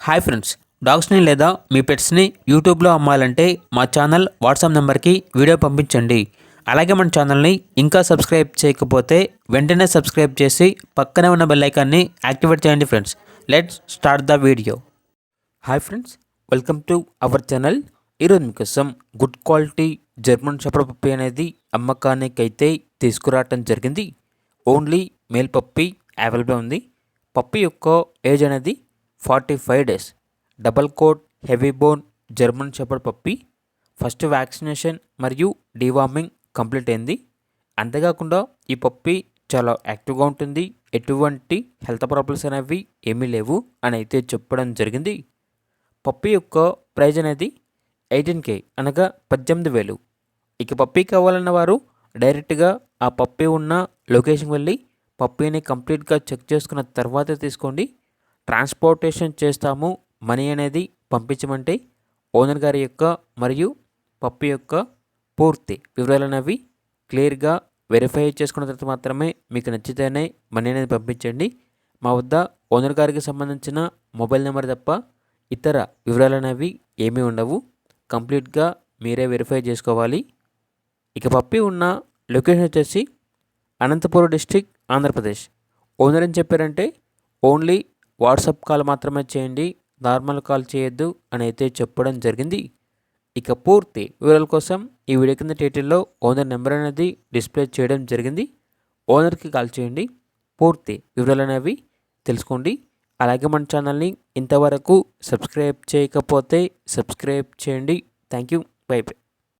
Hi friends, డాగ్స్ని లేదా మీ పెట్స్ని యూట్యూబ్లో అమ్మాలంటే మా ఛానల్ వాట్సాప్ నెంబర్కి వీడియో పంపించండి. అలాగే మన ఛానల్ని ఇంకా సబ్స్క్రైబ్ చేయకపోతే వెంటనే సబ్స్క్రైబ్ చేసి పక్కనే ఉన్న బెల్ ఐకాన్ని యాక్టివేట్ చేయండి friends. Let's start the video. Hi friends, welcome to our channel. ఈరోజు మీకోసం good quality German shepherd puppy అనేది అమ్మకానికైతే తీసుకురావటం జరిగింది. ఓన్లీ మేల్ పప్పీ అవైలబుల్ ఉంది. పప్పీ యొక్క ఏజ్ అనేది 45 days. Double coat heavy bone German shepherd puppy. First vaccination మరియు డీవార్మింగ్ కంప్లీట్ అయింది. అంతేకాకుండా ఈ పప్పీ చాలా యాక్టివ్గా ఉంటుంది. ఎటువంటి హెల్త్ ప్రాబ్లమ్స్ అనేవి ఏమీ లేవు అని అయితే చెప్పడం జరిగింది. పప్పీ యొక్క ప్రైజ్ అనేది 18K అనగా 18,000. ఇక పప్పీ కావాలన్న వారు డైరెక్ట్గా ఆ పప్పీ ఉన్న లొకేషన్కి వెళ్ళి పప్పీని కంప్లీట్గా చెక్ చేసుకున్న తర్వాత తీసుకోండి. ట్రాన్స్పోర్టేషన్ చేస్తాము, మనీ అనేది పంపించమంటే ఓనర్ గారి యొక్క మరియు పప్పీ యొక్క పూర్తి వివరాలు అనేవి క్లియర్గా వెరిఫై చేసుకున్న తర్వాత మాత్రమే మీకు నచ్చితేనే మనీ అనేది పంపించండి. మా వద్ద ఓనర్ గారికి సంబంధించిన మొబైల్ నెంబర్ తప్ప ఇతర వివరాలు అనేవి ఏమీ ఉండవు. కంప్లీట్గా మీరే వెరిఫై చేసుకోవాలి. ఇక పప్పీ ఉన్న లొకేషన్ వచ్చేసి అనంతపురం డిస్ట్రిక్ట్, ఆంధ్రప్రదేశ్. ఓనర్ అని చెప్పారంటే ఓన్లీ వాట్సాప్ కాల్ మాత్రమే చేయండి, నార్మల్ కాల్ చేయొద్దు అని అయితే చెప్పడం జరిగింది. ఇక పూర్తి వివరాల కోసం ఈ వీడియో కింద టైటిల్లో ఓనర్ నెంబర్ అనేది డిస్ప్లే చేయడం జరిగింది. ఓనర్కి కాల్ చేయండి, పూర్తి వివరాలు అనేవి తెలుసుకోండి. అలాగే మన ఛానల్ని ఇంతవరకు సబ్స్క్రైబ్ చేయకపోతే సబ్స్క్రైబ్ చేయండి. Thank you. By by.